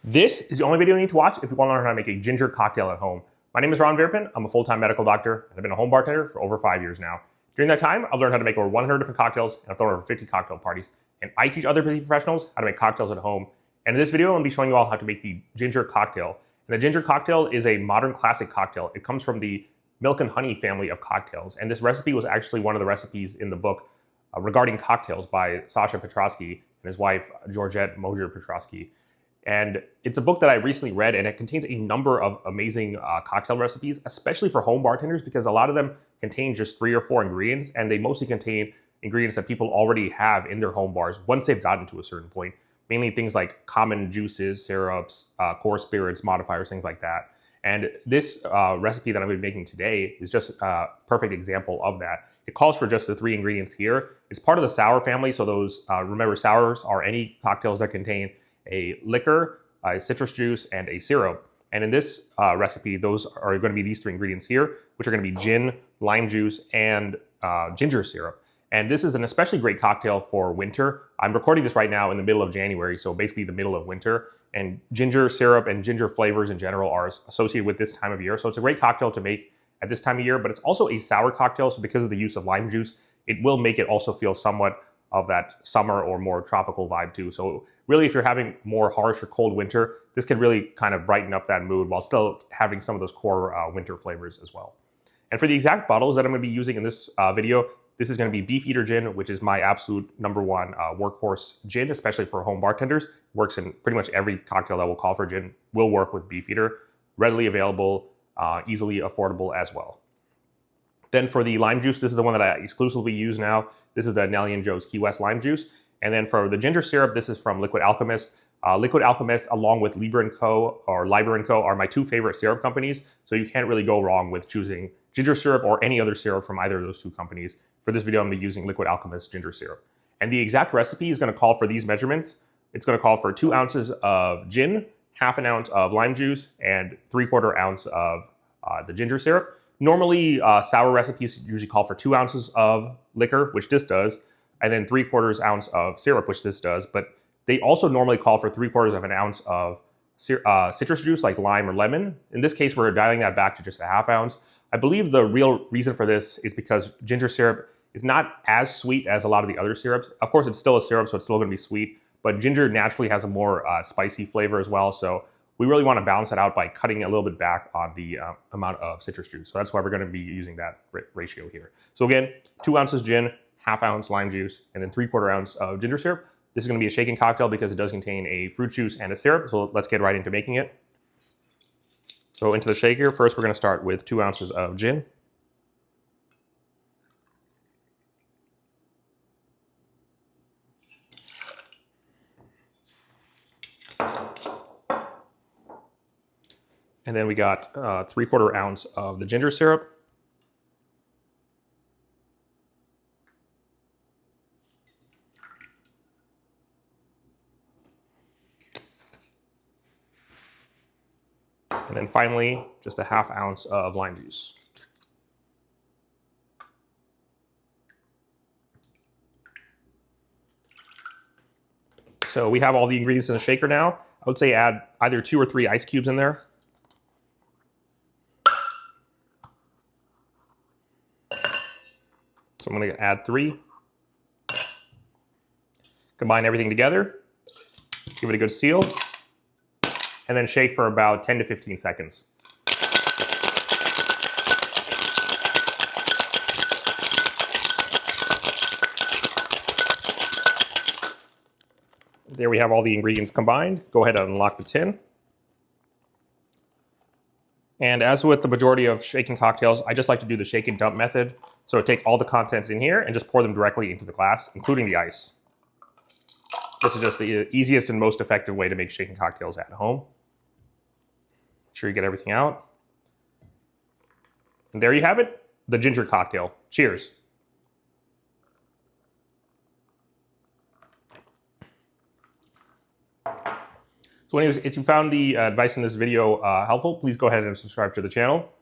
This is the only video you need to watch if you want to learn how to make a ginger cocktail at home. My name is Ron Verpin. I'm a full-time medical doctor, and I've been a home bartender for over 5 years now. During that time, I've learned how to make over 100 different cocktails, and I've thrown over 50 cocktail parties. And I teach other busy professionals how to make cocktails at home. And in this video, I'm going to be showing you all how to make the ginger cocktail. And the ginger cocktail is a modern classic cocktail. It comes from the milk and honey family of cocktails. And this recipe was actually one of the recipes in the book regarding cocktails by Sasha Petrosky and his wife, Georgette Mosier-Petrosky. And it's a book that I recently read, and it contains a number of amazing cocktail recipes, especially for home bartenders, because a lot of them contain just 3 or 4 ingredients, and they mostly contain ingredients that people already have in their home bars once they've gotten to a certain point. Mainly things like common juices, syrups, core spirits, modifiers, things like that. And this recipe that I'm going to be making today is just a perfect example of that. It calls for just the 3 ingredients here. It's part of the sour family, so those, remember, sours are any cocktails that contain a liquor, a citrus juice, and a syrup. And in this recipe, those are going to be these 3 ingredients here, which are going to be gin, lime juice, and ginger syrup. And this is an especially great cocktail for winter. I'm recording this right now in the middle of January, so basically the middle of winter. And ginger syrup and ginger flavors in general are associated with this time of year. So it's a great cocktail to make at this time of year, but it's also a sour cocktail. So because of the use of lime juice, it will make it also feel somewhat of that summer or more tropical vibe too. So really, if you're having more harsh or cold winter, this can really kind of brighten up that mood while still having some of those core winter flavors as well. And for the exact bottles that I'm going to be using in this video, this is going to be Beefeater Gin, which is my absolute #1 workhorse gin, especially for home bartenders. Works in pretty much every cocktail that will call for gin will work with Beefeater. Readily available, easily affordable as well. Then for the lime juice, this is the one that I exclusively use now. This is the Nelly & Joe's Key West lime juice. And then for the ginger syrup, this is from Liquid Alchemist. Liquid Alchemist, along with Liber & Co. or Liber & Co. are my 2 favorite syrup companies. So you can't really go wrong with choosing ginger syrup or any other syrup from either of those 2 companies. For this video, I'm going to be using Liquid Alchemist ginger syrup. And the exact recipe is going to call for these measurements. It's going to call for 2 ounces of gin, ½ an ounce of lime juice, and 3/4 ounce of the ginger syrup. Normally, sour recipes usually call for 2 ounces of liquor, which this does, and then 3/4 ounce of syrup, which this does. But they also normally call for 3/4 of an ounce of citrus juice, like lime or lemon. In this case, we're dialing that back to just a ½ ounce. I believe the real reason for this is because ginger syrup is not as sweet as a lot of the other syrups. Of course, it's still a syrup, so it's still going to be sweet, but ginger naturally has a more spicy flavor as well. So we really want to balance that out by cutting a little bit back on the amount of citrus juice. So that's why we're going to be using that ratio here. So again, 2 ounces gin, ½ ounce lime juice, and then 3/4 ounce of ginger syrup. This is going to be a shaken cocktail because it does contain a fruit juice and a syrup. So let's get right into making it. So into the shaker, first we're going to start with 2 ounces of gin. And then we got 3/4 ounce of the ginger syrup. And then finally, just a ½ ounce of lime juice. So we have all the ingredients in the shaker now. I would say add either 2 or 3 ice cubes in there. So I'm going to add 3. Combine everything together. Give it a good seal. And then shake for about 10 to 15 seconds. There we have all the ingredients combined. Go ahead and unlock the tin. And as with the majority of shaken cocktails, I just like to do the shake and dump method. So take all the contents in here and just pour them directly into the glass, including the ice. This is just the easiest and most effective way to make shaken cocktails at home. Make sure you get everything out. And there you have it, the ginger cocktail. Cheers. So anyways, if you found the advice in this video helpful, please go ahead and subscribe to the channel.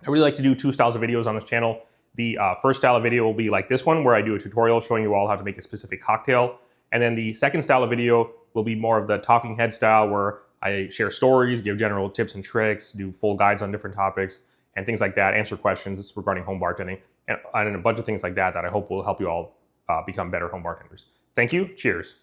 I really like to do 2 styles of videos on this channel. The first style of video will be like this one, where I do a tutorial showing you all how to make a specific cocktail. And then the second style of video will be more of the talking head style, where I share stories, give general tips and tricks, do full guides on different topics and things like that, answer questions regarding home bartending, and a bunch of things like that that I hope will help you all become better home bartenders. Thank you. Cheers.